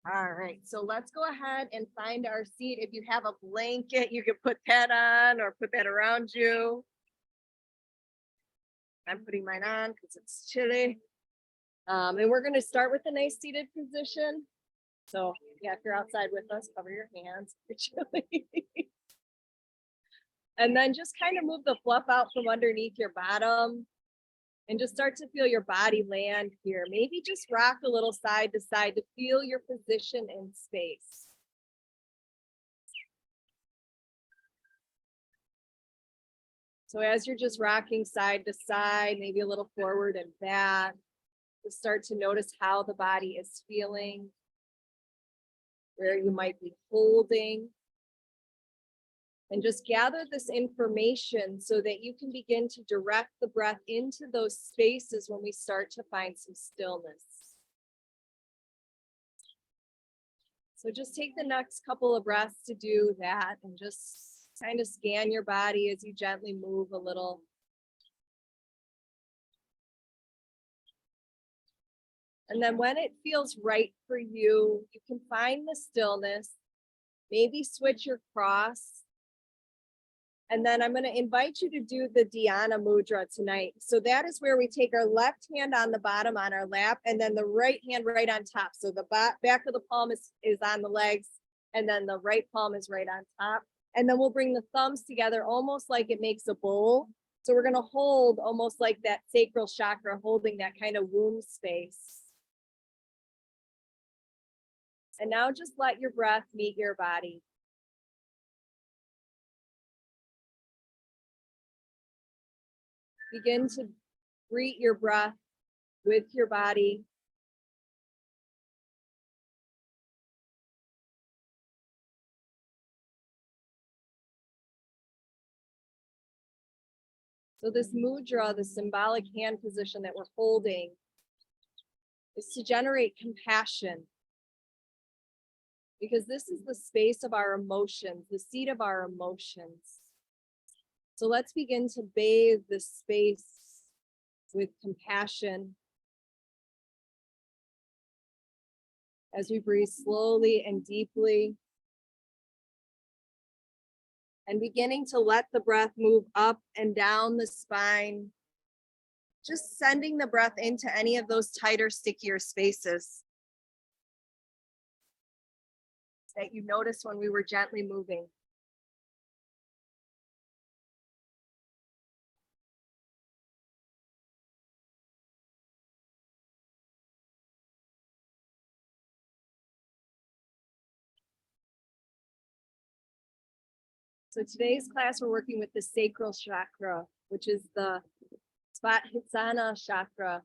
All right, so let's go ahead and find our seat. If you have a blanket, you can put that on or put that around you. I'm putting mine on because it's chilly. And we're going to start with a nice seated position. So yeah, if you're outside with us, cover your hands if you're chilly. And then just kind of move the fluff out from underneath your bottom and just start to feel your body land here. Maybe just rock a little side to side to feel your position in space. So as you're just rocking side to side, maybe a little forward and back, just start to notice how the body is feeling, where you might be holding. And just gather this information so that you can begin to direct the breath into those spaces when we start to find some stillness. So just take the next couple of breaths to do that and just kind of scan your body as you gently move a little. And then when it feels right for you, you can find the stillness, maybe switch your cross. And then I'm going to invite you to do the Dhyana Mudra tonight. So that is where we take our left hand on the bottom on our lap and then the right hand right on top. So the back of the palm is on the legs and then the right palm is right on top. And then we'll bring the thumbs together almost like it makes a bowl. So we're going to hold almost like that sacral chakra, holding that kind of womb space. And now just let your breath meet your body. Begin to greet your breath with your body. So this mudra, the symbolic hand position that we're holding, is to generate compassion. Because this is the space of our emotions, the seat of our emotions. So let's begin to bathe this space with compassion as we breathe slowly and deeply. And beginning to let the breath move up and down the spine, just sending the breath into any of those tighter, stickier spaces that you noticed when we were gently moving. So today's class, we're working with the sacral chakra, which is the Svathitsana chakra,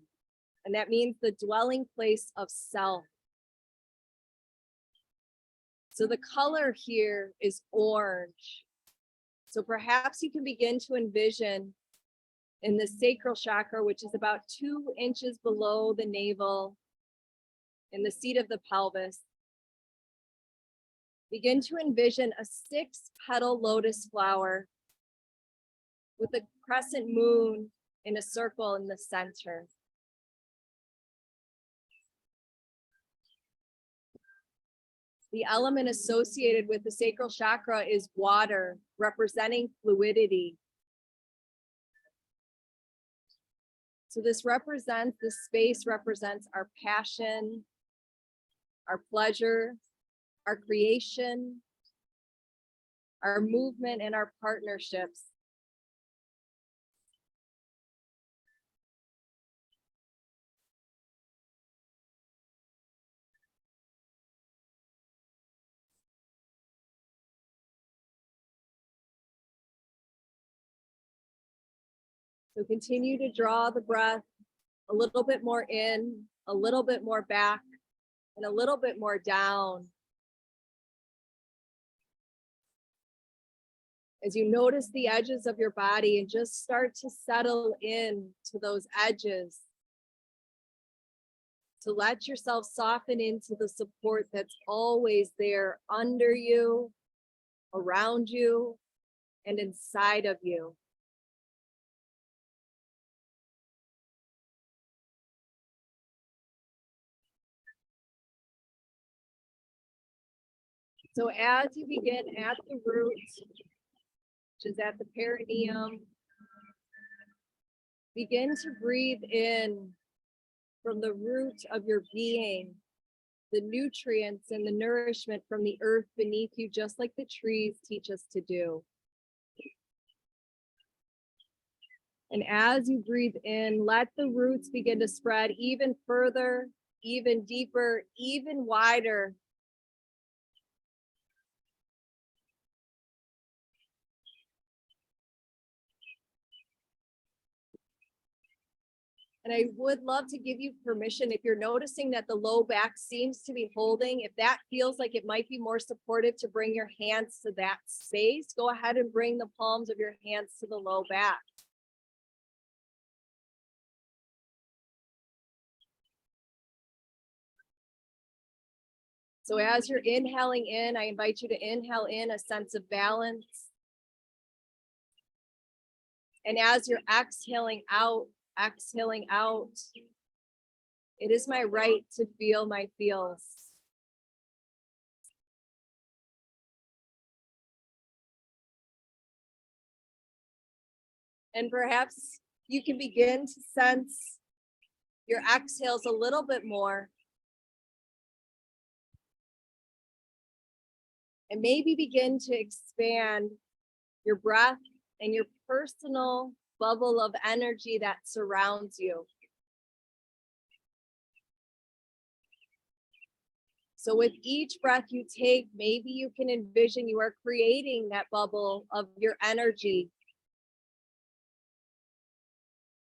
and that means the dwelling place of self. So the color here is orange. So perhaps you can begin to envision in the sacral chakra, which is about 2 inches below the navel, in the seat of the pelvis. Begin to envision a 6-petal lotus flower with a crescent moon in a circle in the center. The element associated with the sacral chakra is water, representing fluidity. So this space represents our passion, our pleasure, our creation, our movement, and our partnerships. So continue to draw the breath a little bit more in, a little bit more back, and a little bit more down. As you notice the edges of your body and just start to settle in to those edges, to let yourself soften into the support that's always there under you, around you, and inside of you. So as you begin at the root, which is at the perineum, begin to breathe in from the root of your being, the nutrients and the nourishment from the earth beneath you, just like the trees teach us to do. And as you breathe in, let the roots begin to spread even further, even deeper, even wider. And I would love to give you permission, if you're noticing that the low back seems to be holding, if that feels like it might be more supportive to bring your hands to that space, go ahead and bring the palms of your hands to the low back. So as you're inhaling in, I invite you to inhale in a sense of balance. And as you're exhaling out, it is my right to feel my feels. And perhaps you can begin to sense your exhales a little bit more. And maybe begin to expand your breath and your personal bubble of energy that surrounds you. So with each breath you take, maybe you can envision you are creating that bubble of your energy.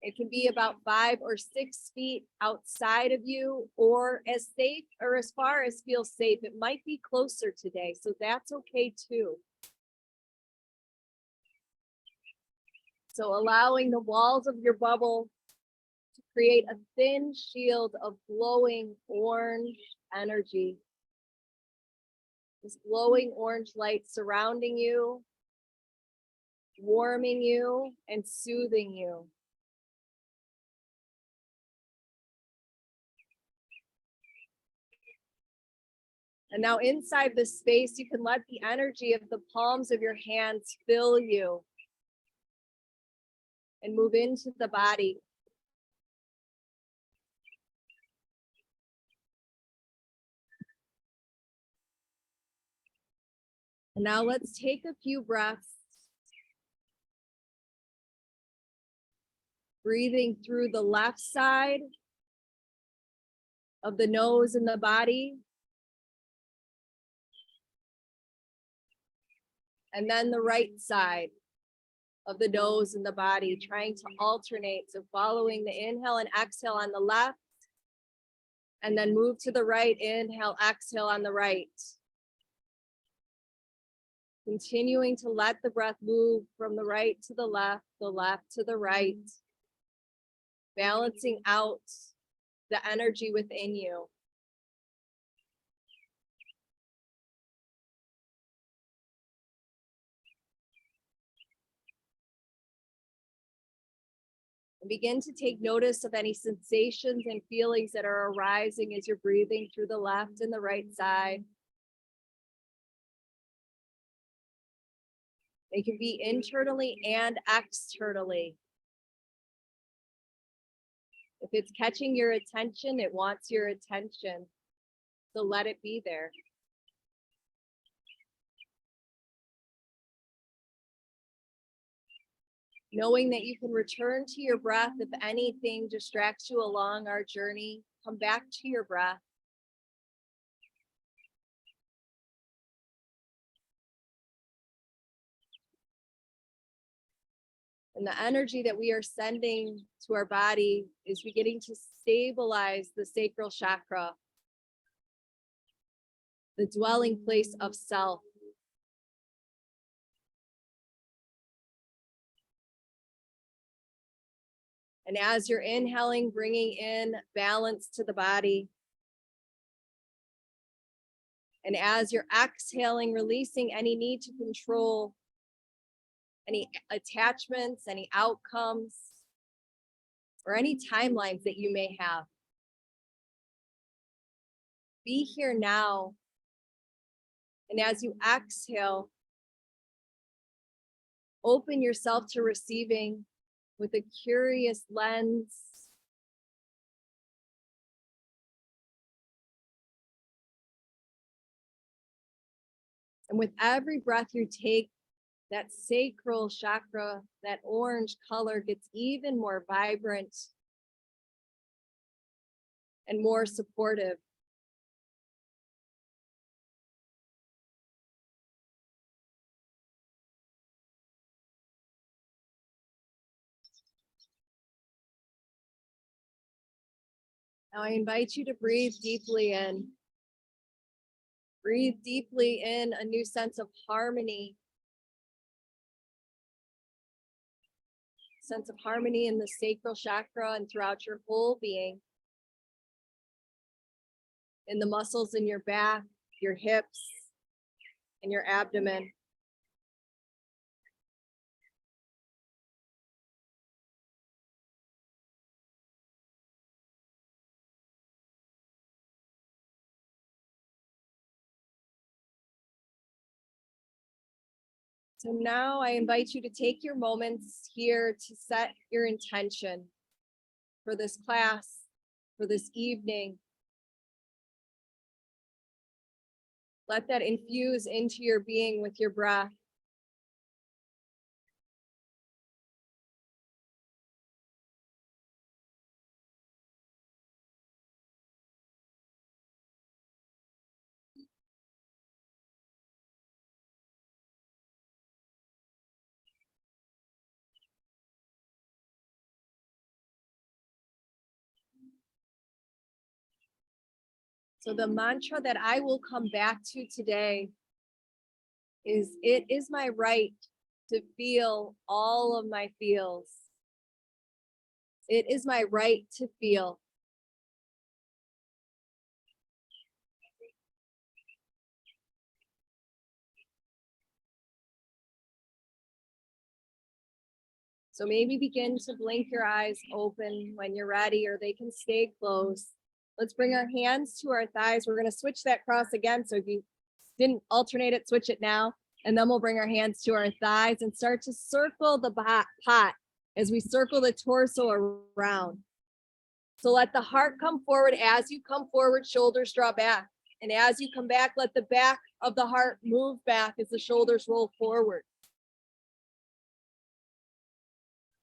It can be about 5 or 6 feet outside of you, or as safe or as far as feels safe. It might be closer today, so that's okay too. So allowing the walls of your bubble to create a thin shield of glowing orange energy. This glowing orange light surrounding you, warming you and soothing you. And now inside this space, you can let the energy of the palms of your hands fill you and move into the body. And now let's take a few breaths, breathing through the left side of the nose and the body. And then the right side of the nose and the body, trying to alternate. So following the inhale and exhale on the left, and then move to the right, inhale, exhale on the right. Continuing to let the breath move from the right to the left to the right, balancing out the energy within you. And begin to take notice of any sensations and feelings that are arising as you're breathing through the left and the right side. They can be internally and externally. If it's catching your attention, it wants your attention. So let it be there. Knowing that you can return to your breath if anything distracts you along our journey. Come back to your breath. And the energy that we are sending to our body is beginning to stabilize the sacral chakra, the dwelling place of self. And as you're inhaling, bringing in balance to the body. And as you're exhaling, releasing any need to control, any attachments, any outcomes, or any timelines that you may have. Be here now And as you exhale, open yourself to receiving with a curious lens. And with every breath you take, that sacral chakra, that orange color gets even more vibrant and more supportive. Now I invite you to breathe deeply in. Breathe deeply in a new sense of harmony. Sense of harmony in the sacral chakra and throughout your whole being. In the muscles in your back, your hips, and your abdomen. So now I invite you to take your moments here to set your intention for this class, for this evening. Let that infuse into your being with your breath. So the mantra that I will come back to today is, it is my right to feel all of my feels. It is my right to feel. So maybe begin to blink your eyes open when you're ready, or they can stay closed. Let's bring our hands to our thighs. We're going to switch that cross again. So if you didn't alternate it, switch it now. And then we'll bring our hands to our thighs and start to circle the pot as we circle the torso around. So let the heart come forward. As you come forward, shoulders draw back. And as you come back, let the back of the heart move back as the shoulders roll forward.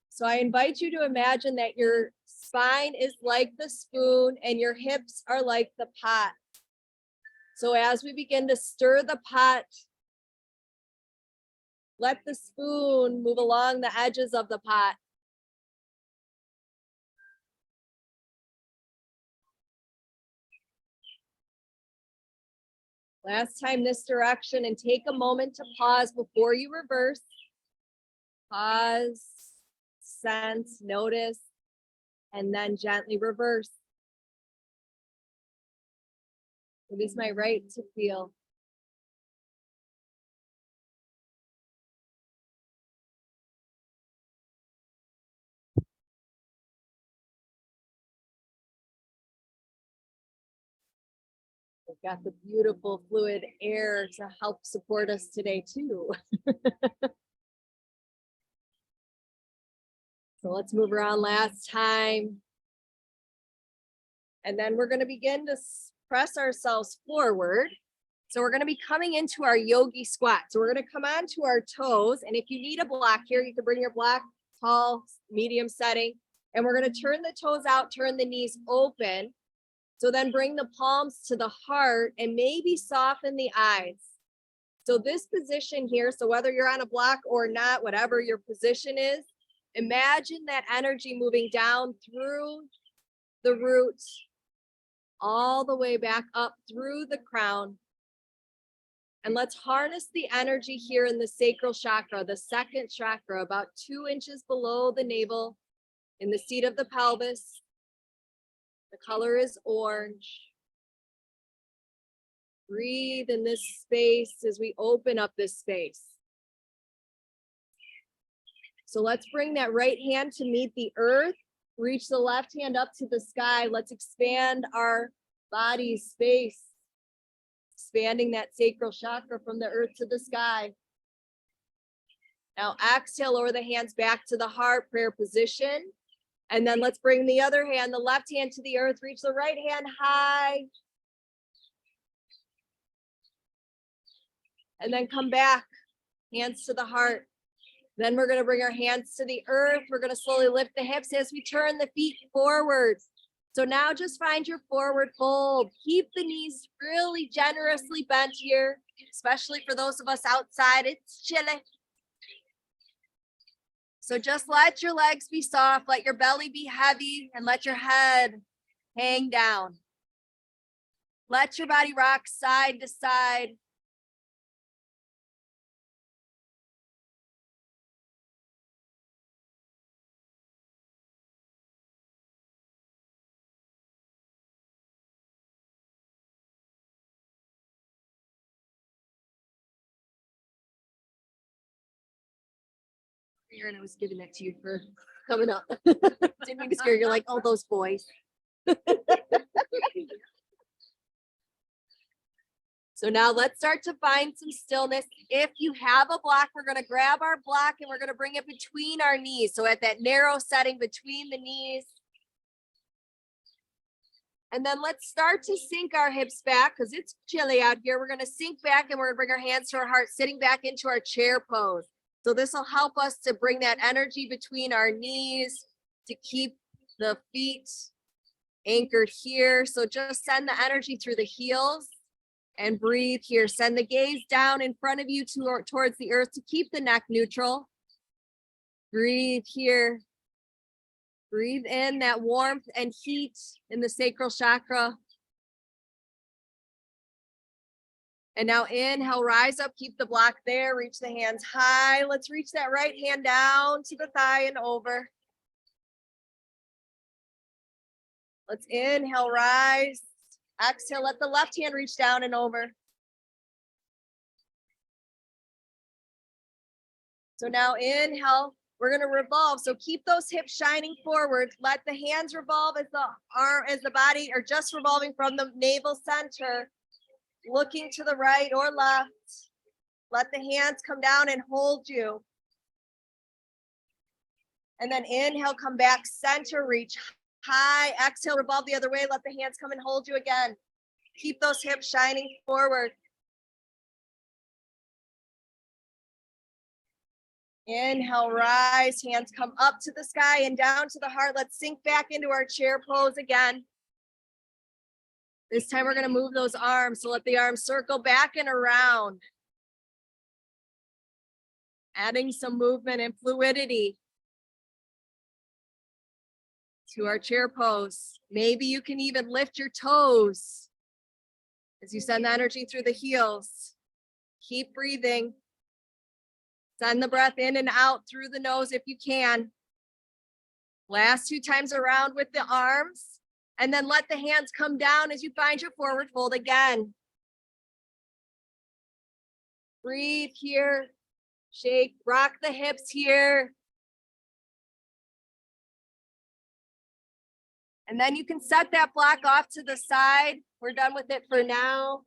So I invite you to imagine that your spine is like the spoon and your hips are like the pot. So as we begin to stir the pot, let the spoon move along the edges of the pot. Last time this direction, and take a moment to pause before you reverse. Pause, sense, notice, and then gently reverse. It is my right to feel. We've got the beautiful fluid air to help support us today too. So let's move around last time. And then we're going to begin to press ourselves forward. So we're going to be coming into our yogi squat. So we're going to come onto our toes. And if you need a block here, you can bring your block, tall, medium setting. And we're going to turn the toes out, turn the knees open. So then bring the palms to the heart and maybe soften the eyes. So this position here, so whether you're on a block or not, whatever your position is, imagine that energy moving down through the roots, all the way back up through the crown. And let's harness the energy here in the sacral chakra, the second chakra, about 2 inches below the navel, in the seat of the pelvis. The color is orange. Breathe in this space as we open up this space. So let's bring that right hand to meet the earth. Reach the left hand up to the sky. Let's expand our body's space. expanding that sacral chakra from the earth to the sky. Now exhale, lower the hands back to the heart, prayer position. And then let's bring the other hand, the left hand to the earth, reach the right hand high. And then come back, hands to the heart. Then we're going to bring our hands to the earth. We're going to slowly lift the hips as we turn the feet forward. So now just find your forward fold. Keep the knees really generously bent here, especially for those of us outside. It's chilly. So just let your legs be soft, let your belly be heavy, and let your head hang down. Let your body rock side to side. And I was giving that to you for coming up. Didn't mean to scare you. You're like, oh, those boys. So now let's start to find some stillness. If you have a block, we're going to grab our block and we're going to bring it between our knees. So at that narrow setting between the knees. And then let's start to sink our hips back because it's chilly out here. We're going to sink back and we're going to bring our hands to our heart, sitting back into our chair pose. So this will help us to bring that energy between our knees to keep the feet anchored here. So just send the energy through the heels and breathe here. Send the gaze down in front of you towards the earth to keep the neck neutral. Breathe here. Breathe in that warmth and heat in the sacral chakra. And now inhale, rise up, keep the block there, reach the hands high. Let's reach that right hand down to the thigh and over. Let's inhale, rise. Exhale, let the left hand reach down and over. So now inhale, we're gonna revolve. So keep those hips shining forward. Let the hands revolve as the body, or just revolving from the navel center. Looking to the right or left. Let the hands come down and hold you. And then inhale, come back, center, reach high. Exhale, revolve the other way. Let the hands come and hold you again. Keep those hips shining forward. Inhale, rise, hands come up to the sky and down to the heart. Let's sink back into our chair pose again. This time we're going to move those arms. So let the arms circle back and around. Adding some movement and fluidity to our chair pose. Maybe you can even lift your toes as you send the energy through the heels. Keep breathing. Send the breath in and out through the nose if you can. Last 2 times around with the arms. And then let the hands come down as you find your forward fold again. Breathe here. Shake, rock the hips here. And then you can set that block off to the side. We're done with it for now.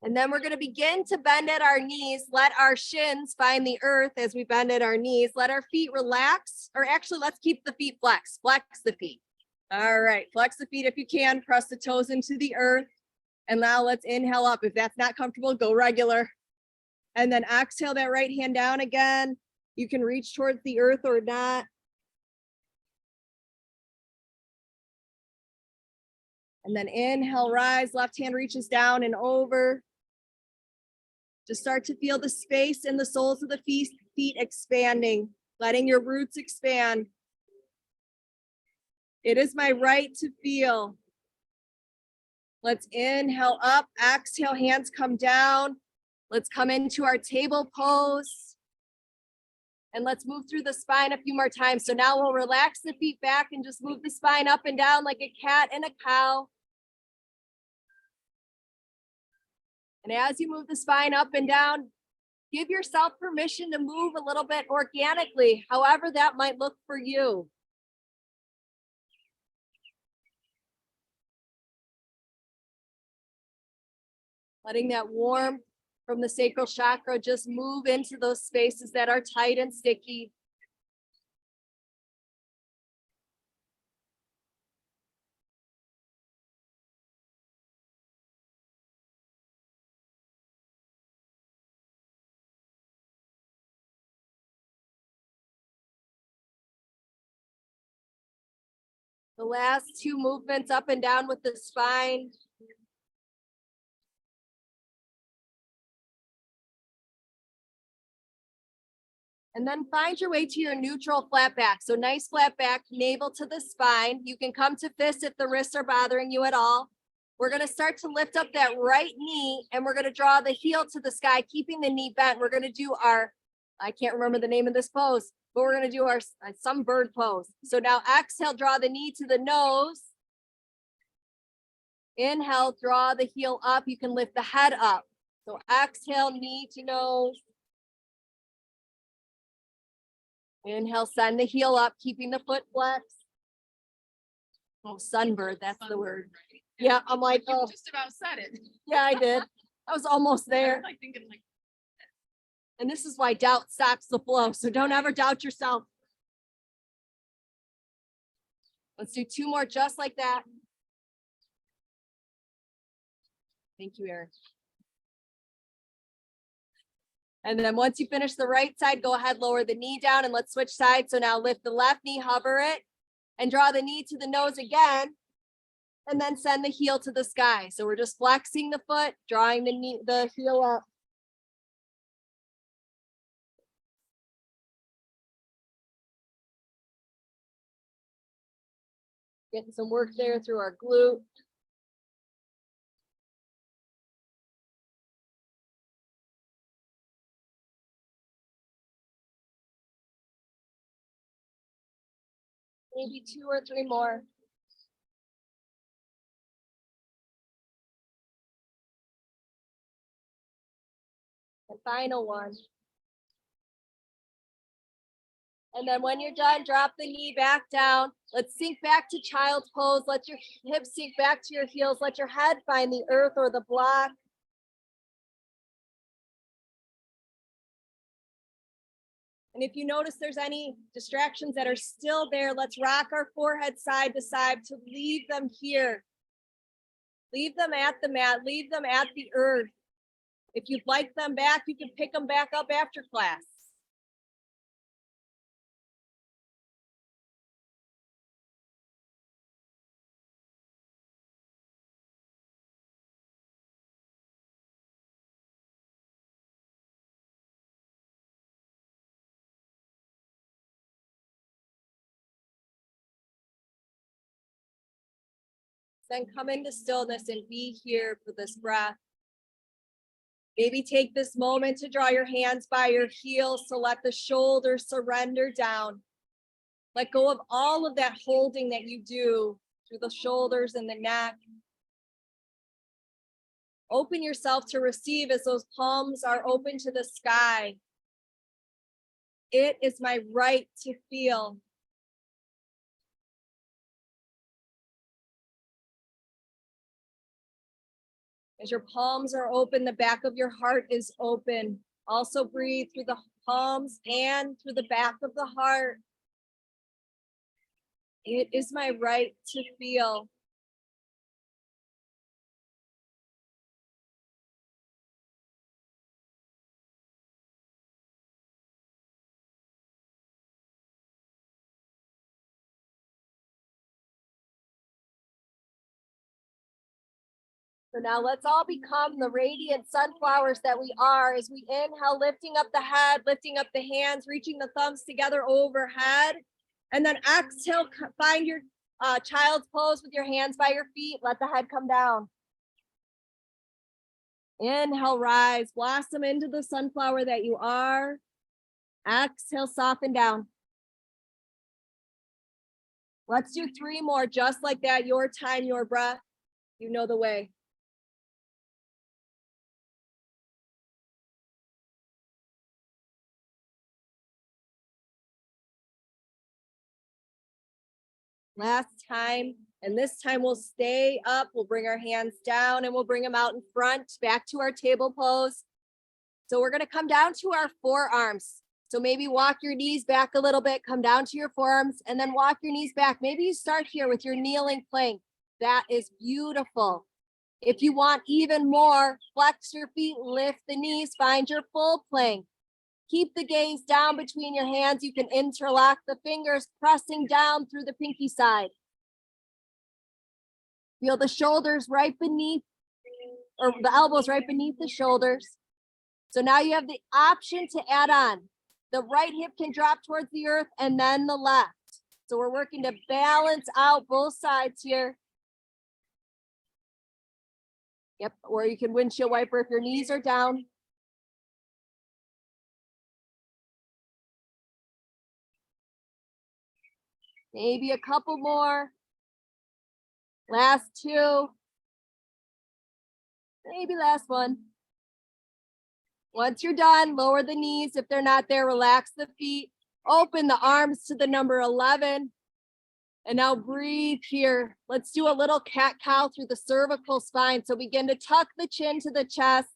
And then we're going to begin to bend at our knees. Let our shins find the earth as we bend at our knees. Let our feet relax, or actually let's keep the feet flex. Flex the feet. All right, flex the feet if you can. Press the toes into the earth. And now let's inhale up. If that's not comfortable, go regular. And then exhale that right hand down again. You can reach towards the earth or not. And then inhale, rise. Left hand reaches down and over. Just start to feel the space in the soles of the feet expanding, letting your roots expand. It is my right to feel. Let's inhale up, exhale, hands come down. Let's come into our table pose. And let's move through the spine a few more times. So now we'll relax the feet back and just move the spine up and down like a cat and a cow. And as you move the spine up and down, Give yourself permission to move a little bit organically, however that might look for you. Letting that warmth from the sacral chakra just move into those spaces that are tight and sticky. The last two movements up and down with the spine. And then find your way to your neutral flat back. So nice flat back, navel to the spine. You can come to fist if the wrists are bothering you at all. We're going to start to lift up that right knee and we're going to draw the heel to the sky, keeping the knee bent. We're going to do our, I can't remember the name of this pose, but we're going to do our some bird pose. So now exhale, draw the knee to the nose. Inhale, draw the heel up. You can lift the head up. So exhale, knee to nose. Inhale, send the heel up, keeping the foot flexed. Oh, sunbird, that's the word. Yeah, I'm like, You oh, just about said it. yeah, I did. I was almost there. I'm like thinking like, And this is why doubt stops the flow. So don't ever doubt yourself. Let's do two more just like that. Thank you, Erin. And then once you finish the right side, go ahead, lower the knee down and let's switch sides. So now lift the left knee, hover it, and draw the knee to the nose again. And then send the heel to the sky. So we're just flexing the foot, drawing the knee, the heel up. Getting some work there through our glute. Maybe two or three more. And final one. And then when you're done, drop the knee back down. Let's sink back to child's pose. Let your hips sink back to your heels. Let your head find the earth or the block. And if you notice there's any distractions that are still there, let's rock our forehead side to side to leave them here. Leave them at the mat, leave them at the earth. If you'd like them back, you can pick them back up after class. Then come into stillness and be here for this breath. Maybe take this moment to draw your hands by your heels to let the shoulders surrender down. Let go of all of that holding that you do through the shoulders and the neck. Open yourself to receive as those palms are open to the sky. It is my right to feel. As your palms are open, the back of your heart is open. Also breathe through the palms and through the back of the heart. It is my right to feel. So now let's all become the radiant sunflowers that we are as we inhale, lifting up the head, lifting up the hands, reaching the thumbs together overhead. And then exhale, find your child's pose with your hands by your feet. Let the head come down. Inhale, rise, blossom into the sunflower that you are. Exhale, soften down. Let's do three more just like that. Your time, your breath. You know the way. Last time. And this time we'll stay up. We'll bring our hands down and we'll bring them out in front, back to our table pose. So we're going to come down to our forearms. So maybe walk your knees back a little bit, come down to your forearms, and then walk your knees back. Maybe you start here with your kneeling plank. That is beautiful. If you want even more, flex your feet, lift the knees, find your full plank. Keep the gaze down between your hands. You can interlock the fingers, pressing down through the pinky side. Feel the shoulders right beneath, or the elbows right beneath the shoulders. So now you have the option to add on. The right hip can drop towards the earth and then the left. So we're working to balance out both sides here. Yep, or you can windshield wiper if your knees are down. Maybe a couple more. Last two. Maybe last one. Once you're done, lower the knees. If they're not there, relax the feet. Open the arms to the number 11. And now breathe here. Let's do a little cat-cow through the cervical spine. So begin to tuck the chin to the chest.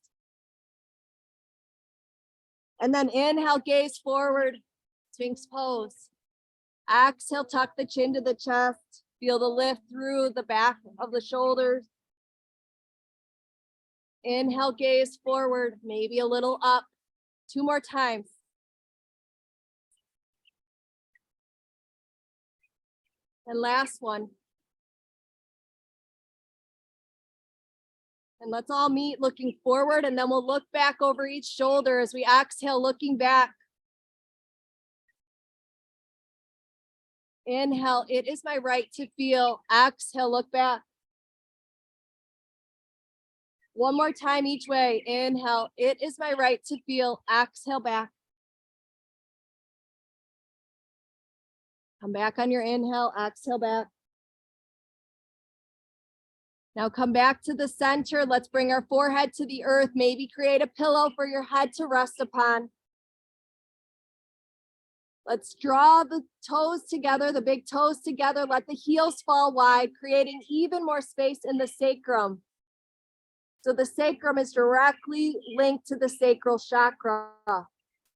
And then inhale, gaze forward, Sphinx pose. Exhale, tuck the chin to the chest. Feel the lift through the back of the shoulders. Inhale, gaze forward, maybe a little up. 2 more times. And last one. And let's all meet looking forward, and then we'll look back over each shoulder as we exhale, looking back. Inhale, it is my right to feel. Exhale, look back. One more time each way. Inhale, it is my right to feel. Exhale back. Come back on your inhale, exhale back. Now come back to the center. Let's bring our forehead to the earth. Maybe create a pillow for your head to rest upon. Let's draw the toes together, the big toes together. Let the heels fall wide, creating even more space in the sacrum. So the sacrum is directly linked to the sacral chakra.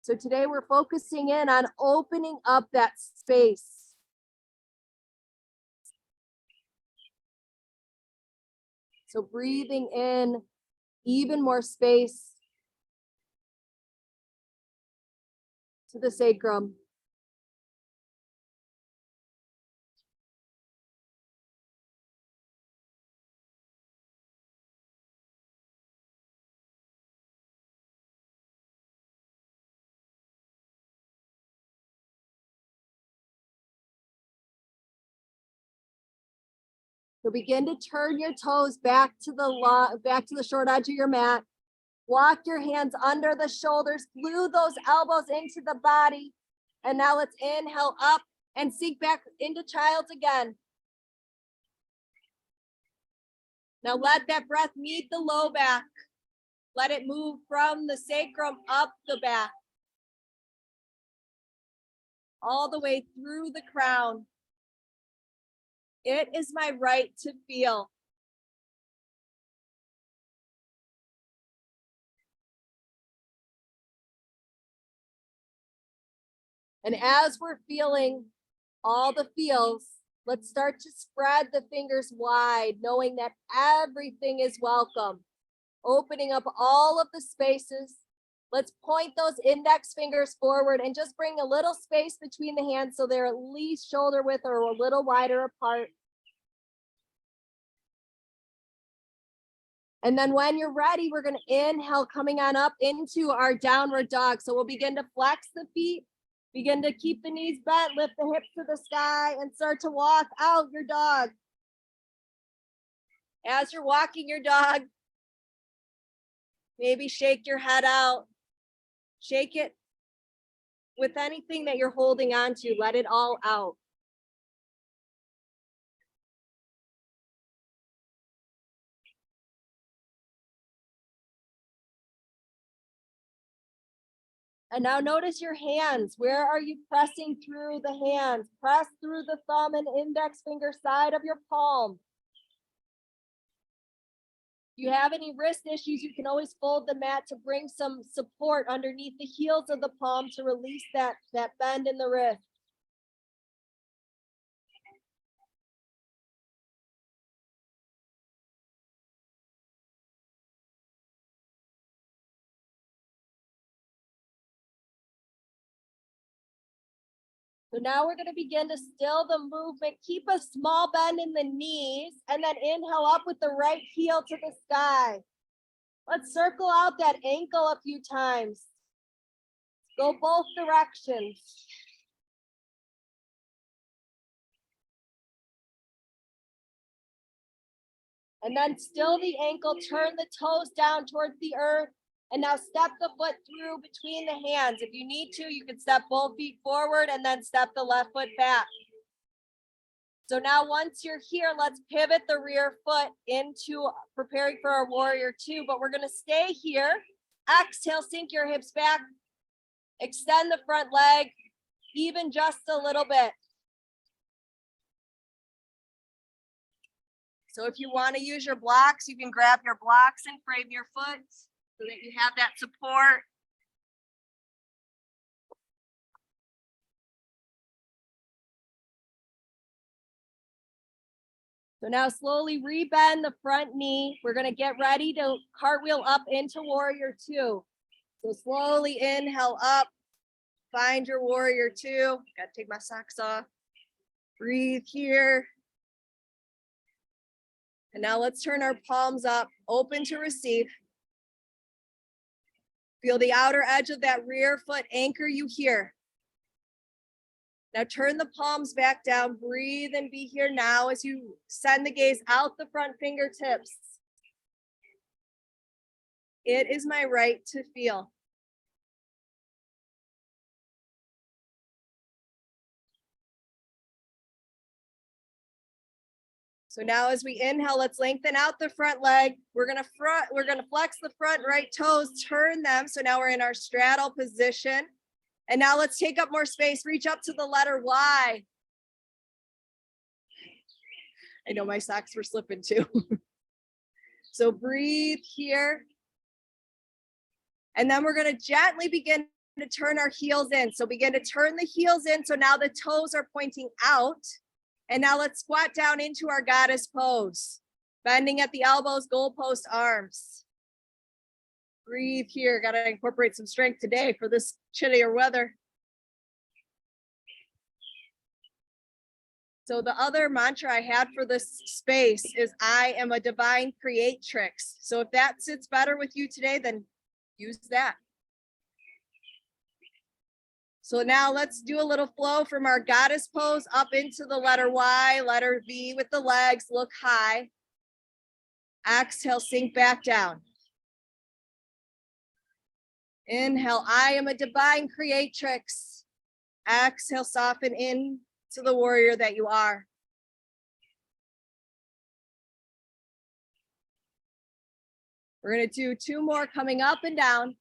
So today we're focusing in on opening up that space. So breathing in even more space to the sacrum. So begin to turn your toes back to the short edge of your mat. Walk your hands under the shoulders, glue those elbows into the body. And now let's inhale up and sink back into child's again. Now let that breath meet the low back. Let it move from the sacrum up the back, all the way through the crown. It is my right to feel. And as we're feeling all the feels, let's start to spread the fingers wide, knowing that everything is welcome. Opening up all of the spaces. Let's point those index fingers forward and just bring a little space between the hands so they're at least shoulder width or a little wider apart. And then when you're ready, we're going to inhale, coming on up into our downward dog. So we'll begin to flex the feet, begin to keep the knees bent, lift the hips to the sky, and start to walk out your dog. As you're walking your dog, maybe shake your head out. Shake it with anything that you're holding on to. Let it all out. And now notice your hands. Where are you pressing through the hands? Press through the thumb and index finger side of your palm. If you have any wrist issues, you can always fold the mat to bring some support underneath the heels of the palm to release that bend in the wrist. So now we're going to begin to still the movement. Keep a small bend in the knees and then inhale up with the right heel to the sky. Let's circle out that ankle a few times. Go both directions. And then still the ankle, turn the toes down towards the earth. And now step the foot through between the hands. If you need to, you can step both feet forward and then step the left foot back. So now once you're here, let's pivot the rear foot into preparing for our warrior two, but we're gonna stay here. Exhale, sink your hips back. Extend the front leg, even just a little bit. So if you wanna use your blocks, you can grab your blocks and frame your foot so that you have that support. So now slowly rebend the front knee. We're gonna get ready to cartwheel up into warrior two. So slowly inhale up, find your warrior two. Gotta take my socks off. Breathe here. And now let's turn our palms up, open to receive. Feel the outer edge of that rear foot anchor you here. Now turn the palms back down, breathe and be here now as you send the gaze out the front fingertips. It is my right to feel. So now as we inhale, let's lengthen out the front leg. We're gonna flex the front right toes, turn them. So now we're in our straddle position. And now let's take up more space, reach up to the letter Y. I know my socks were slipping too. So breathe here. And then we're gonna gently begin to turn our heels in. So begin to turn the heels in. So now the toes are pointing out. And now let's squat down into our goddess pose. Bending at the elbows, goalpost arms. Breathe here, gotta incorporate some strength today for this chillier weather. So the other mantra I had for this space is I am a divine creatrix. So if that sits better with you today, then use that. So now let's do a little flow from our goddess pose up into the letter Y, letter V with the legs, look high. Exhale, sink back down. Inhale, I am a divine creatrix. Exhale, soften in to the warrior that you are. We're gonna do two more coming up and down.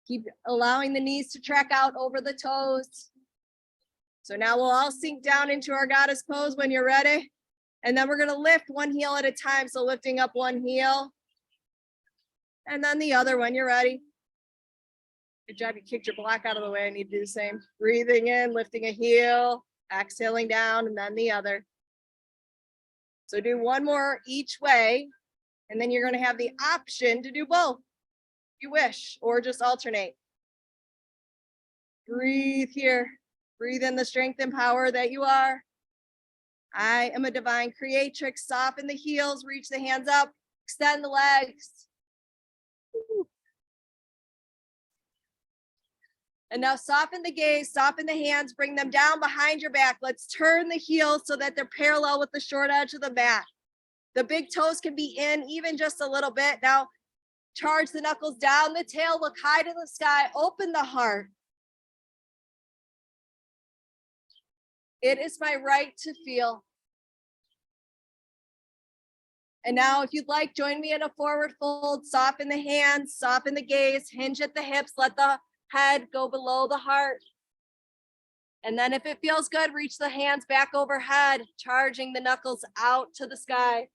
Keep allowing the knees to track out over the toes. So now we'll all sink down into our goddess pose when you're ready. And then we're gonna lift one heel at a time. So lifting up one heel. And then the other when you're ready. Good job, you kicked your block out of the way. I need to do the same. Breathing in, lifting a heel, exhaling down, and then the other. So do one more each way. And then you're gonna have the option to do both. You wish, or just alternate. Breathe here. Breathe in the strength and power that you are. I am a divine creatrix. Soften the heels, reach the hands up, extend the legs. And now soften the gaze, soften the hands, bring them down behind your back. Let's turn the heels so that they're parallel with the short edge of the mat. The big toes can be in even just a little bit. Now, charge the knuckles down the tail, look high to the sky, open the heart. It is my right to feel. And now if you'd like, join me in a forward fold, soften the hands, soften the gaze, hinge at the hips, let the head go below the heart. And then if it feels good, reach the hands back overhead, charging the knuckles out to the sky.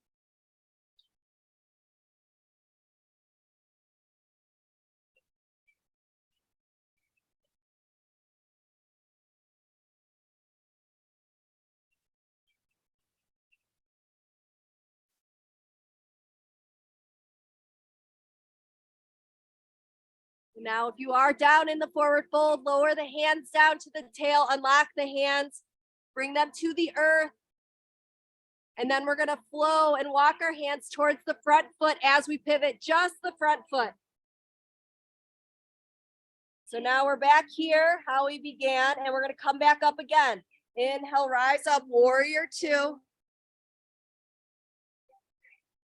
Now, if you are down in the forward fold, lower the hands down to the tail, unlock the hands, bring them to the earth. And then we're gonna flow and walk our hands towards the front foot as we pivot, just the front foot. So now we're back here, how we began, and we're gonna come back up again. Inhale, rise up, warrior two.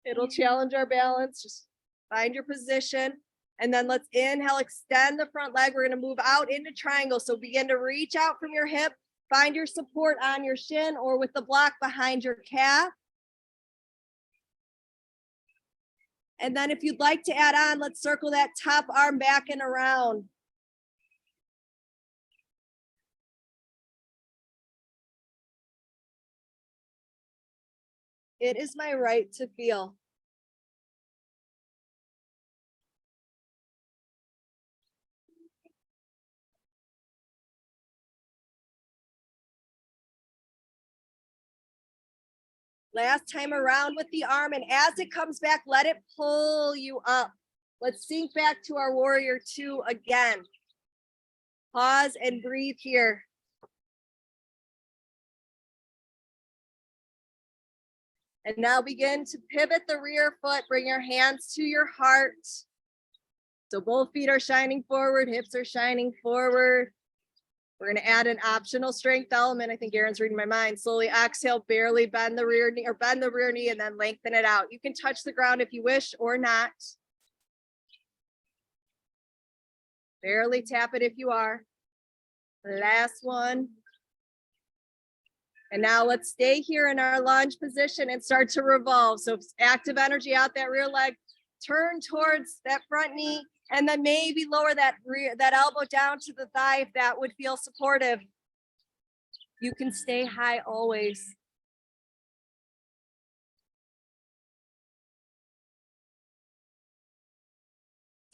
It'll challenge our balance, just find your position. And then let's inhale, extend the front leg. We're gonna move out into triangle. So begin to reach out from your hip, find your support on your shin or with the block behind your calf. And then if you'd like to add on, let's circle that top arm back and around. It is my right to feel. Last time around with the arm, and as it comes back, let it pull you up. Let's sink back to our warrior two again. Pause and breathe here. And now begin to pivot the rear foot, bring your hands to your heart. So both feet are shining forward, hips are shining forward. We're gonna add an optional strength element. I think Aaron's reading my mind. Slowly exhale, barely bend the rear knee or bend the rear knee and then lengthen it out. You can touch the ground if you wish or not. Barely tap it if you are. Last one. And now let's stay here in our lunge position and start to revolve. So active energy out that rear leg, turn towards that front knee, and then maybe lower that elbow down to the thigh if that would feel supportive. You can stay high always.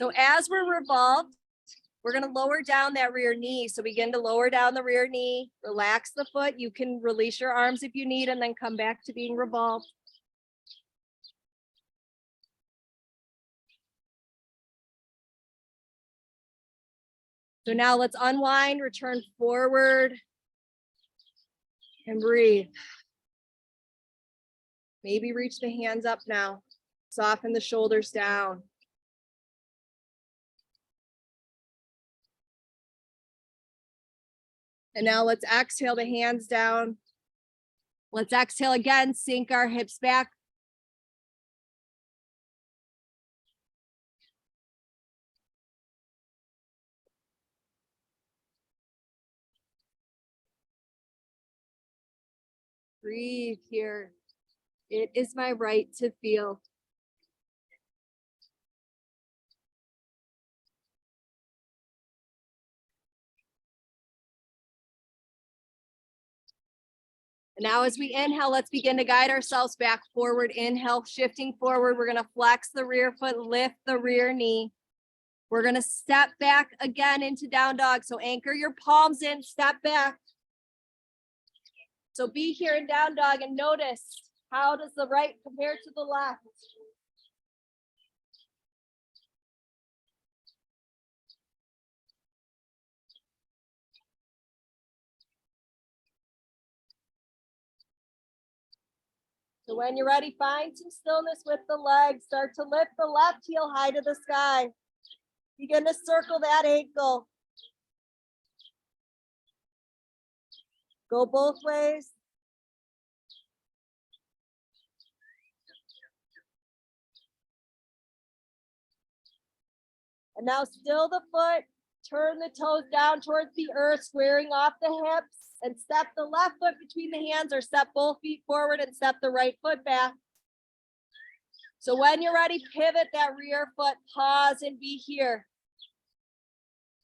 So as we're revolved, we're gonna lower down that rear knee. So begin to lower down the rear knee, relax the foot. You can release your arms if you need and then come back to being revolved. So now let's unwind, return forward, and breathe. Maybe reach the hands up now. Soften the shoulders down. And now let's exhale the hands down. Let's exhale again, sink our hips back. Breathe here. It is my right to feel. And now as we inhale, let's begin to guide ourselves back forward. Inhale, shifting forward. We're gonna flex the rear foot, lift the rear knee. We're gonna step back again into down dog. So anchor your palms in, step back. So be here in down dog and notice, how does the right compare to the left? So when you're ready, find some stillness with the legs. Start to lift the left heel high to the sky. Begin to circle that ankle. Go both ways. And now still the foot. Turn the toes down towards the earth, squaring off the hips. And step the left foot between the hands or step both feet forward and step the right foot back. So when you're ready, pivot that rear foot, pause and be here.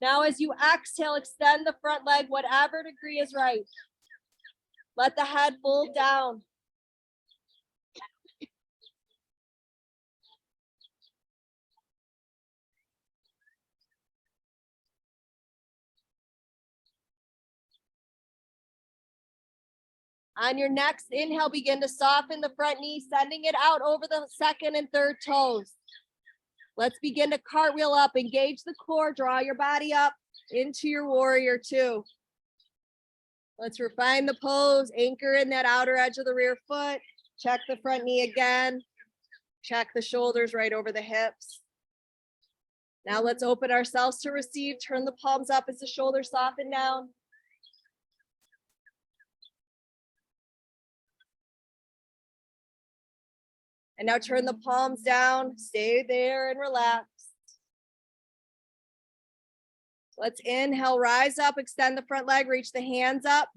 Now as you exhale, extend the front leg, whatever degree is right. Let the head fold down. On your next inhale, begin to soften the front knee, sending it out over the second and third toes. Let's begin to cartwheel up, engage the core, draw your body up into your warrior two. Let's refine the pose, anchor in that outer edge of the rear foot, check the front knee again, check the shoulders right over the hips. Now let's open ourselves to receive, turn the palms up as the shoulders soften down. And now turn the palms down, stay there and relax. Let's inhale, rise up, extend the front leg, reach the hands up.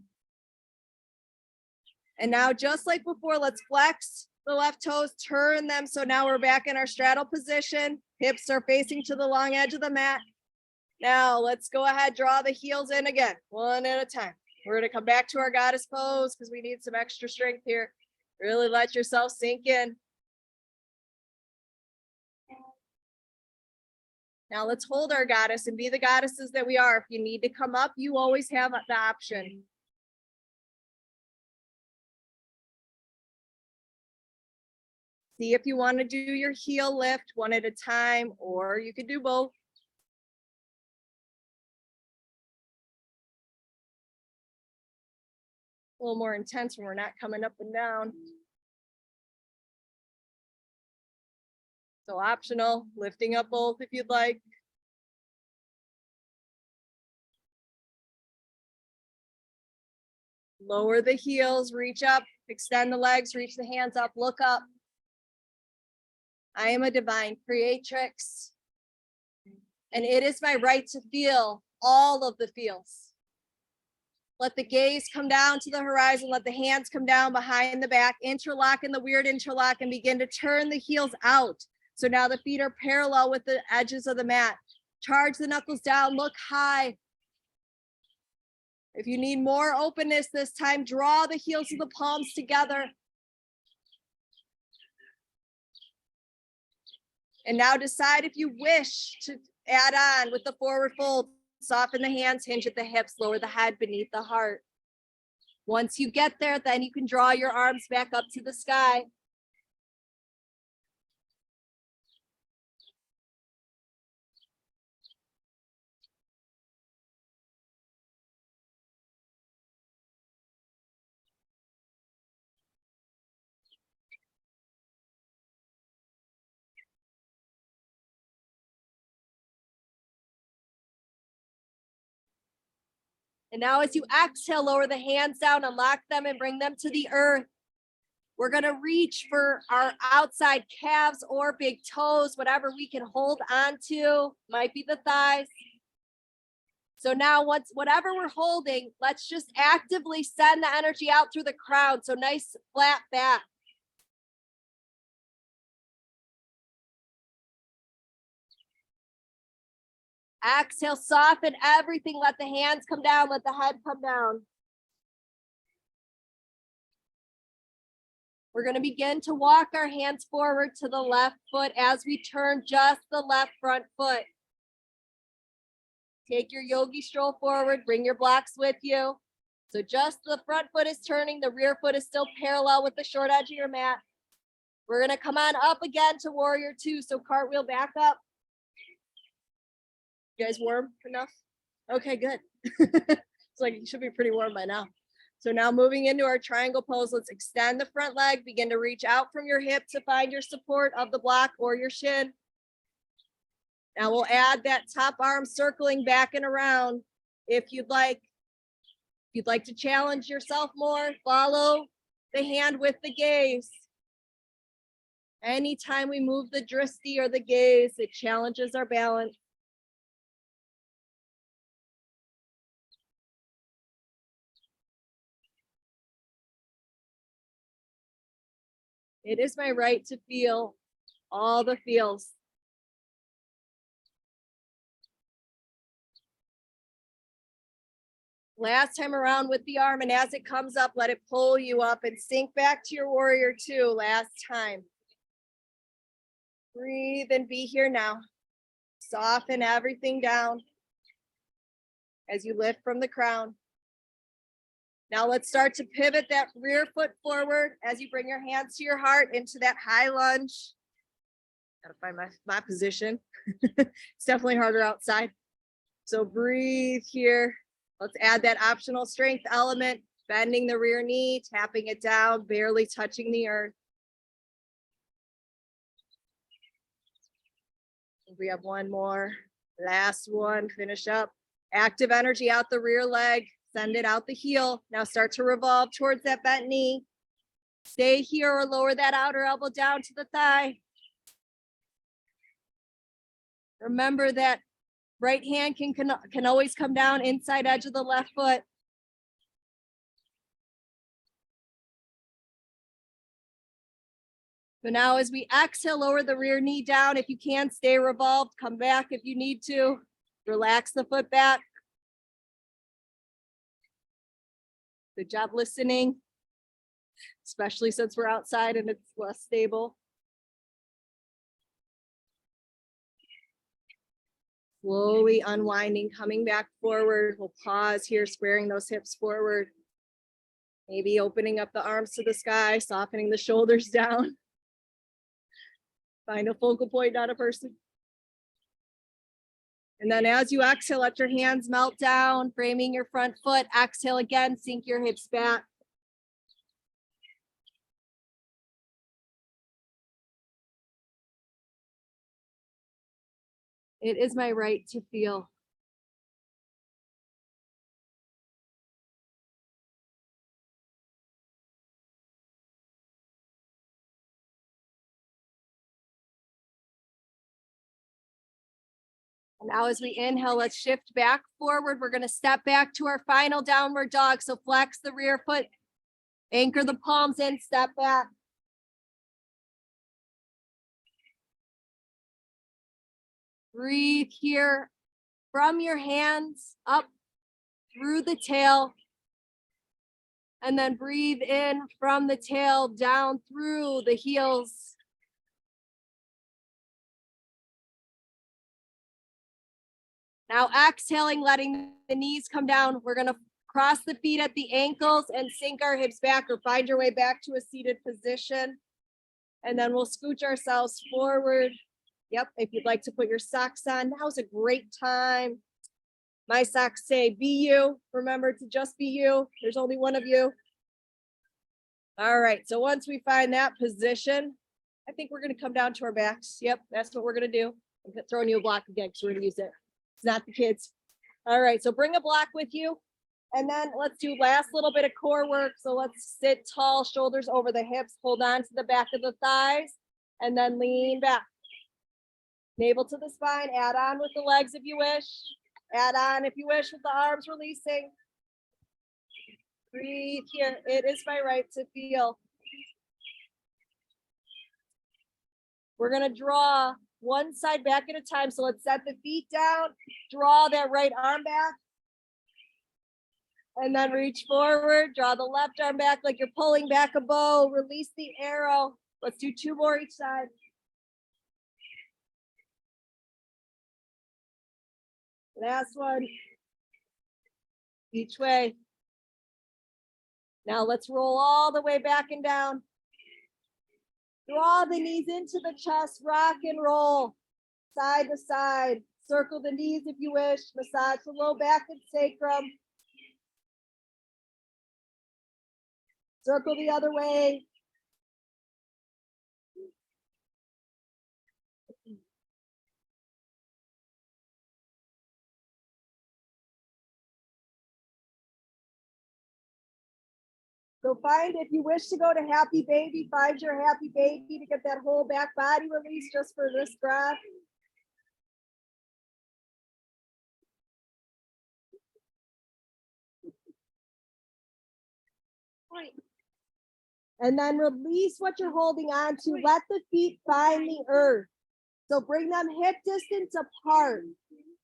And now just like before, let's flex the left toes, turn them. So now we're back in our straddle position. Hips are facing to the long edge of the mat. Now let's go ahead, draw the heels in again, one at a time. We're gonna come back to our goddess pose because we need some extra strength here. Really let yourself sink in. Now let's hold our goddess and be the goddesses that we are. If you need to come up, you always have the option. See if you want to do your heel lift one at a time, or you could do both. A little more intense when we're not coming up and down. So optional, lifting up both if you'd like. Lower the heels, reach up, extend the legs, reach the hands up, look up. I am a divine creatrix, and it is my right to feel all of the feels. Let the gaze come down to the horizon, let the hands come down behind the back, interlock in the weird interlock, and begin to turn the heels out. So now the feet are parallel with the edges of the mat. Charge the knuckles down, look high. If you need more openness this time, draw the heels of the palms together. And now decide if you wish to add on with the forward fold. Soften the hands, hinge at the hips, lower the head beneath the heart. Once you get there, then you can draw your arms back up to the sky. And now as you exhale, lower the hands down, unlock them and bring them to the earth. We're gonna reach for our outside calves or big toes, whatever we can hold on to, might be the thighs. So now whatever we're holding, let's just actively send the energy out through the crown. So nice flat back. Exhale, soften everything. Let the hands come down, let the head come down. We're going to begin to walk our hands forward to the left foot as we turn just the left front foot. Take your yogi stroll forward, bring your blocks with you. So just the front foot is turning, the rear foot is still parallel with the short edge of your mat. We're going to come on up again to warrior two. So cartwheel back up. You guys warm enough? Okay, good. It's like you should be pretty warm by now. So now moving into our triangle pose, let's extend the front leg, begin to reach out from your hip to find your support of the block or your shin. Now we'll add that top arm circling back and around. If you'd like to challenge yourself more, follow the hand with the gaze. Anytime we move the drishti or the gaze, it challenges our balance. It is my right to feel all the feels. Last time around with the arm, and as it comes up, let it pull you up and sink back to your warrior two. Last time. Breathe and be here now. Soften everything down as you lift from the crown. Now let's start to pivot that rear foot forward as you bring your hands to your heart into that high lunge. Gotta find my position. It's definitely harder outside. So breathe here. Let's add that optional strength element, bending the rear knee, tapping it down, barely touching the earth. We have one more, last one, finish up. Active energy out the rear leg, send it out the heel. Now start to revolve towards that bent knee. Stay here or lower that outer elbow down to the thigh. Remember that right hand can always come down inside edge of the left foot. So now as we exhale, lower the rear knee down. If you can, stay revolved, come back if you need to. Relax the foot back. Good job listening, especially since we're outside and it's less stable. Slowly unwinding, coming back forward. We'll pause here, squaring those hips forward. Maybe opening up the arms to the sky, softening the shoulders down. Find a focal point, not a person. And then as you exhale, let your hands melt down, framing your front foot. Exhale again, sink your hips back. It is my right to feel. Now as we inhale, let's shift back forward. We're going to step back to our final downward dog. So flex the rear foot, anchor the palms in, step back. Breathe here from your hands up through the tail. And then breathe in from the tail down through the heels. Now exhaling, letting the knees come down. We're going to cross the feet at the ankles and sink our hips back or find your way back to a seated position. And then we'll scooch ourselves forward. Yep, if you'd like to put your socks on, now's a great time. My socks say, be you. Remember to just be you. There's only one of you. All right, so once we find that position, I think we're going to come down to our backs. Yep, that's what we're going to do. I'm throwing you a block again because we're going to use it. It's not the kids. All right, so bring a block with you. And then let's do last little bit of core work. So let's sit tall, shoulders over the hips, hold on to the back of the thighs, and then lean back. Navel to the spine, add on with the legs if you wish. Add on if you wish with the arms releasing. Breathe here. It is my right to feel. We're going to draw one side back at a time. So let's set the feet down, draw that right arm back, and then reach forward, draw the left arm back like you're pulling back a bow, release the arrow. Let's do two more each side. Last one. Each way. Now let's roll all the way back and down. Draw the knees into the chest, rock and roll, side to side. Circle the knees if you wish. Massage the low back and sacrum. Circle the other way. So find, if you wish to go to happy baby, find your happy baby to get that whole back body release just for this breath. And then release what you're holding on to. Let the feet find the earth. So bring them hip distance apart.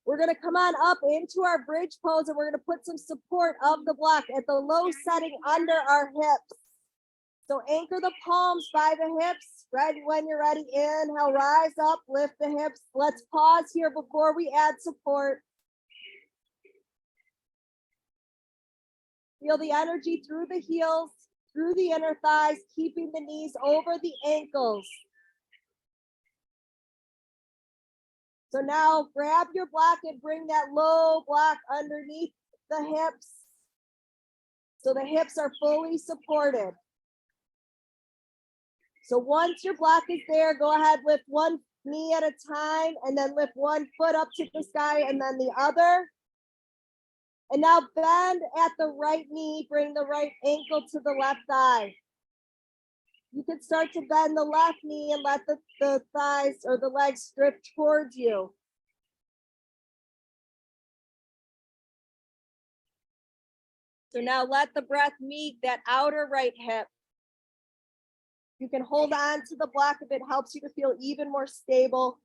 We're going to come on up into our bridge pose, and we're going to put some support of the block at the low setting under our hips. So anchor the palms by the hips. Ready when you're ready. Inhale, rise up, lift the hips. Let's pause here before we add support. Feel the energy through the heels, through the inner thighs, keeping the knees over the ankles. So now grab your block and bring that low block underneath the hips. So the hips are fully supported. So once your block is there, go ahead, lift one knee at a time, and then lift one foot up to the sky and then the other. And now bend at the right knee, bring the right ankle to the left thigh. You can start to bend the left knee and let the thighs or the legs drift towards you. So now let the breath meet that outer right hip. You can hold on to the block if it helps you to feel even more stable.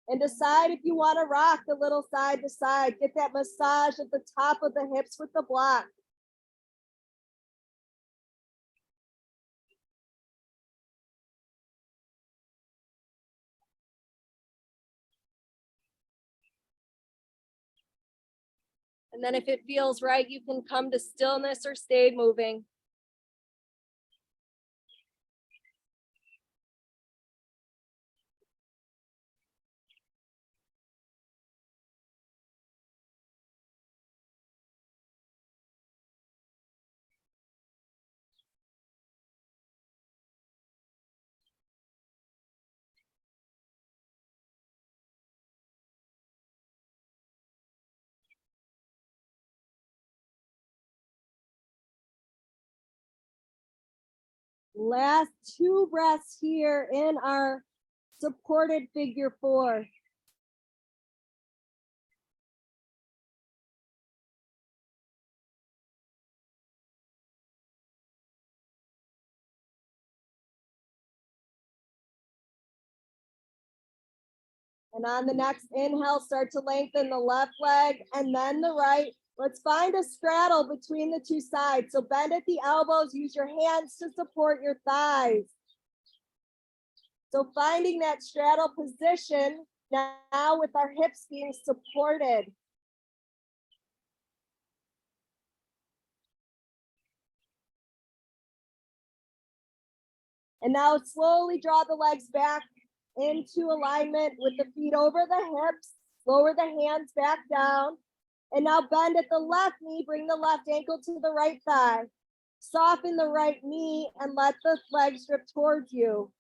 And decide if you want to rock a little side to side. Get that massage at the top of the hips with the block. And then if it feels right, you can come to stillness or stay moving. Last 2 breaths here in our supported figure 4. And on the next inhale, start to lengthen the left leg and then the right. Let's find a straddle between the 2 sides. So bend at the elbows, use your hands to support your thighs. So finding that straddle position now with our hips being supported. And now slowly draw the legs back into alignment with the feet over the hips. Lower the hands back down. And now bend at the left knee, bring the left ankle to the right thigh. Soften the right knee and let the legs drift towards you.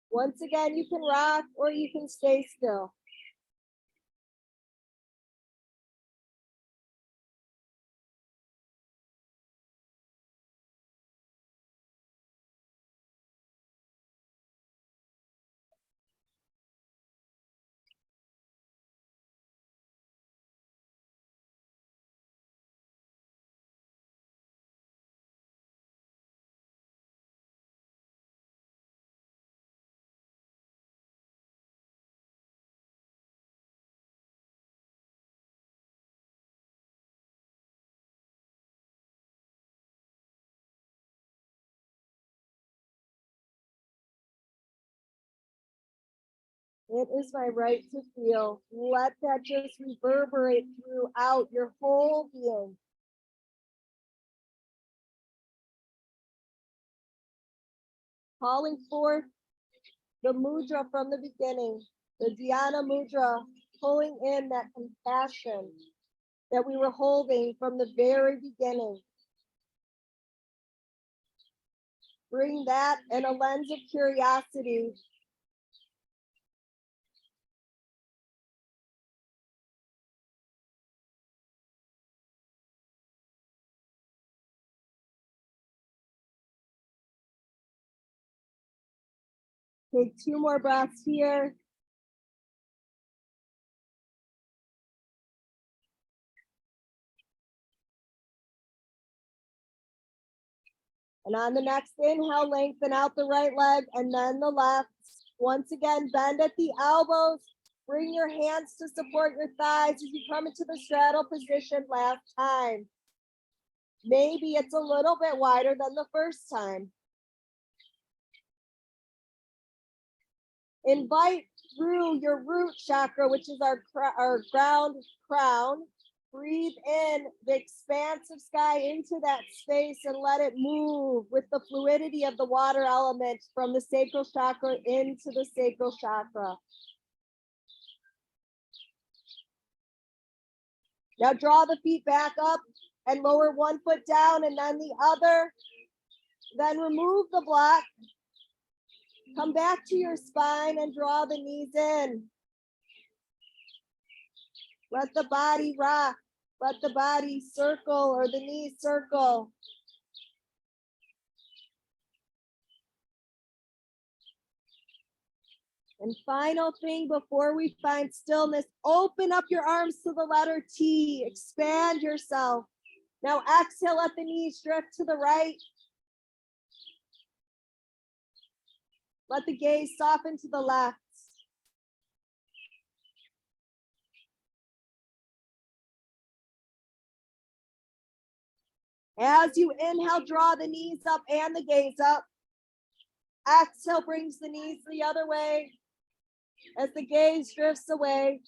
Once again, you can rock or you can stay still. It is my right to feel. Let that just reverberate throughout your whole being. Calling forth the mudra from the beginning, the dhyana mudra, pulling in that compassion that we were holding from the very beginning. Bring that and a lens of curiosity. Take 2 more breaths here. And on the next inhale, lengthen out the right leg and then the left. Once again, bend at the elbows. Bring your hands to support your thighs as you come into the straddle position last time. Maybe it's a little bit wider than the first time. Invite through your root chakra, which is our ground crown. Breathe in the expansive sky into that space and let it move with the fluidity of the water element from the sacral chakra into the sacral chakra. Now draw the feet back up and lower one foot down and then the other. Then remove the block. Come back to your spine and draw the knees in. Let the body rock. Let the body circle or the knees circle. And final thing before we find stillness, open up your arms to the letter T. Expand yourself. Now exhale, let the knees drift to the right. Let the gaze soften to the left. As you inhale, draw the knees up and the gaze up. Exhale brings the knees the other way as the gaze drifts away.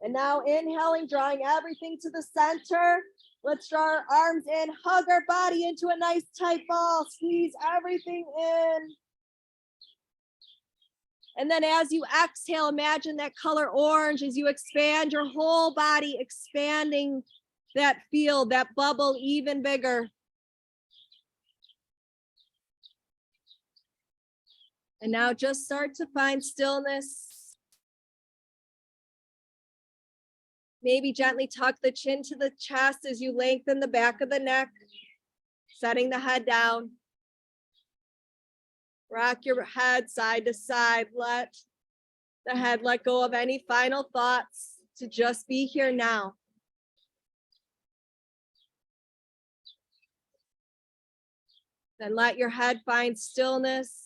And now inhaling, drawing everything to the center. Let's draw our arms in, hug our body into a nice tight ball, squeeze everything in. And then as you exhale, imagine that color orange as you expand your whole body, expanding that field, that bubble even bigger. And now just start to find stillness. Maybe gently tuck the chin to the chest as you lengthen the back of the neck, setting the head down. Rock your head side to side. Let the head let go of any final thoughts to just be here now. Then let your head find stillness.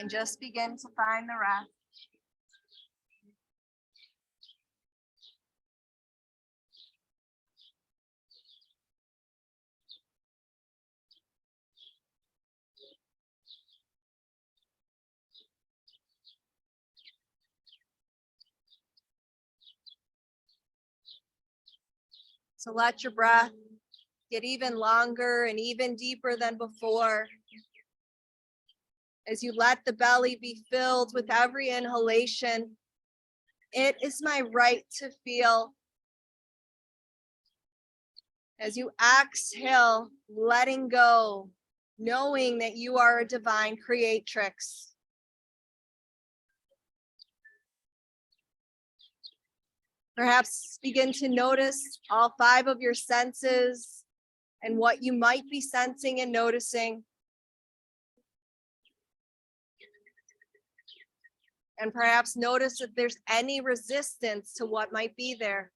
And just begin to find the rest. So let your breath get even longer and even deeper than before. As you let the belly be filled with every inhalation, it is my right to feel. As you exhale, letting go, knowing that you are a divine creatrix. Perhaps begin to notice all 5 of your senses and what you might be sensing and noticing. And perhaps notice if there's any resistance to what might be there.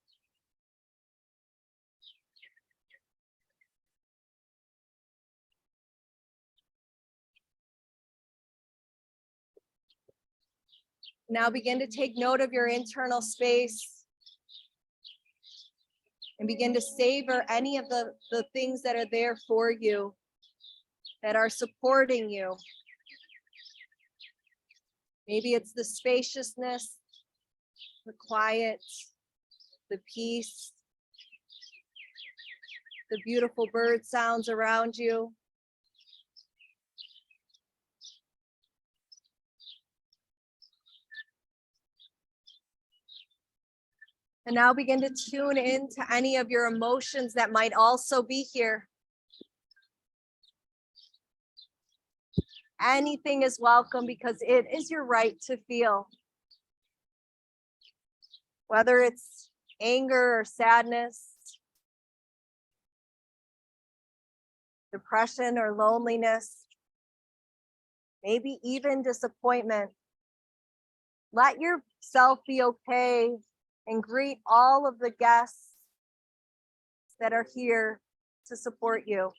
Now begin to take note of your internal space and begin to savor any of the things that are there for you, that are supporting you. Maybe it's the spaciousness, the quiet, the peace, the beautiful bird sounds around you. And now begin to tune into any of your emotions that might also be here. Anything is welcome because it is your right to feel. Whether it's anger or sadness, depression or loneliness, maybe even disappointment. Let yourself be okay and greet all of the guests that are here to support you.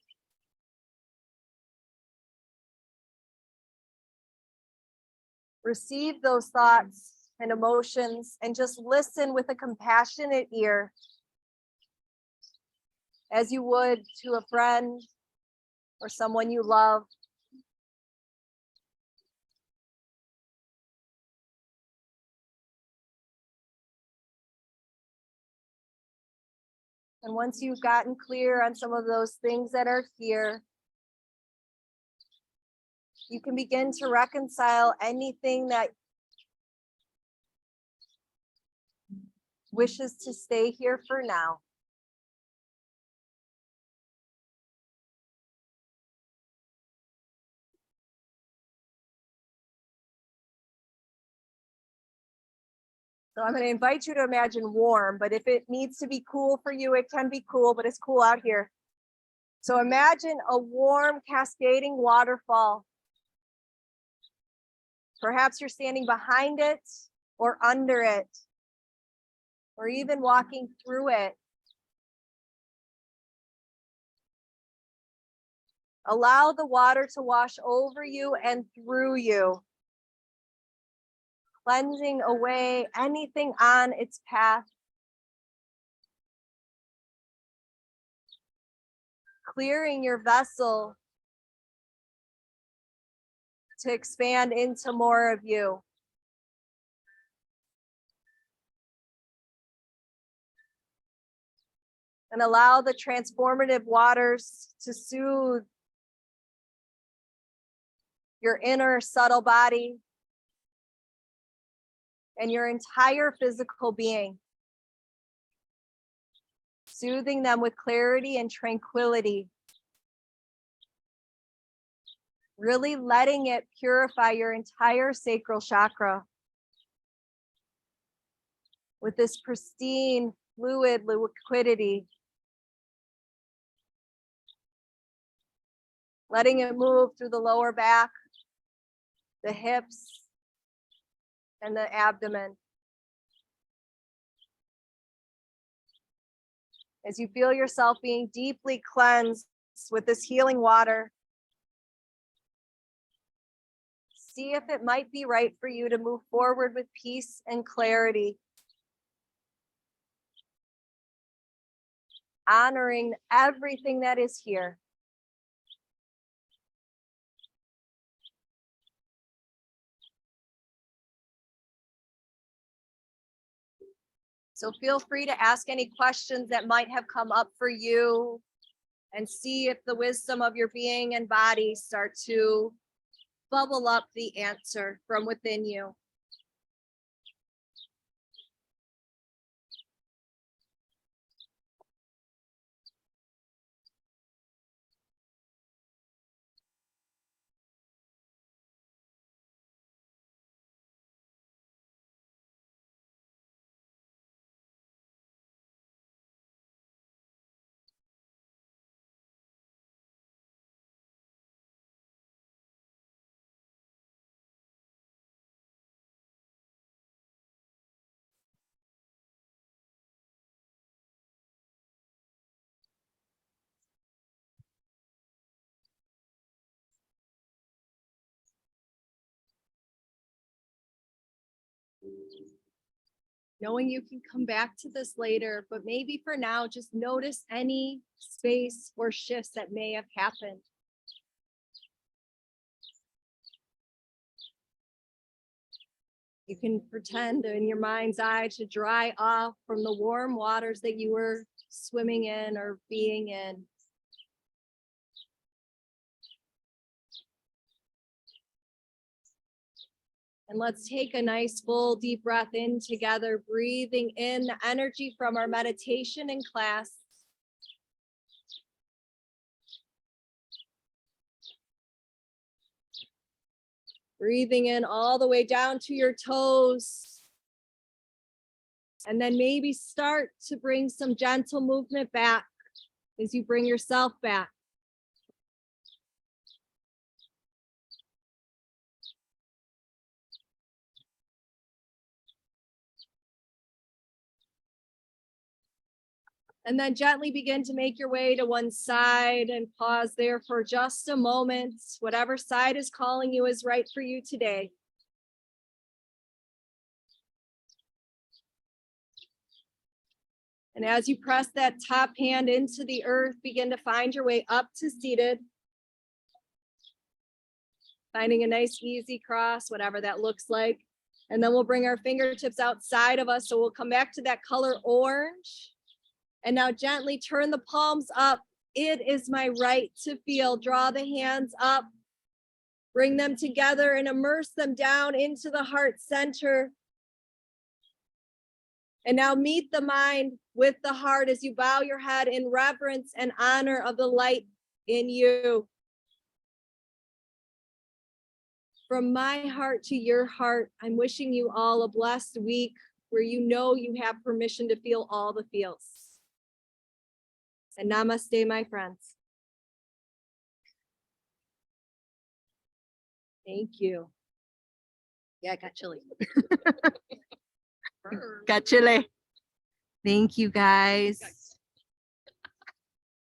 Receive those thoughts and emotions and just listen with a compassionate ear as you would to a friend or someone you love. And once you've gotten clear on some of those things that are here, you can begin to reconcile anything that wishes to stay here for now. So I'm going to invite you to imagine warm, but if it needs to be cool for you, it can be cool, but it's cool out here. So imagine a warm cascading waterfall. Perhaps you're standing behind it or under it, or even walking through it. Allow the water to wash over you and through you, cleansing away anything on its path, clearing your vessel to expand into more of you. And allow the transformative waters to soothe your inner subtle body and your entire physical being, soothing them with clarity and tranquility, really letting it purify your entire sacral chakra with this pristine fluid liquidity, letting it move through the lower back, the hips, and the abdomen. As you feel yourself being deeply cleansed with this healing water, see if it might be right for you to move forward with peace and clarity, honoring everything that is here. So feel free to ask any questions that might have come up for you and see if the wisdom of your being and body start to bubble up the answer from within you. Knowing you can come back to this later, but maybe for now, just notice any space or shifts that may have happened. You can pretend in your mind's eye to dry off from the warm waters that you were swimming in or being in. And let's take a nice full deep breath in together, breathing in the energy from our meditation in class. Breathing in all the way down to your toes. And then maybe start to bring some gentle movement back as you bring yourself back. And then gently begin to make your way to one side and pause there for just a moment. Whatever side is calling you is right for you today. And as you press that top hand into the earth, begin to find your way up to seated. Finding a nice easy cross, whatever that looks like. And then we'll bring our fingertips outside of us. So we'll come back to that color orange. And now gently turn the palms up. It is my right to feel. Draw the hands up. Bring them together and immerse them down into the heart center. And now meet the mind with the heart as you bow your head in reverence and honor of the light in you. From my heart to your heart, I'm wishing you all a blessed week where you know you have permission to feel all the feels. And namaste, my friends. Thank you. Yeah, I got chilly. Got chilly. Thank you, guys.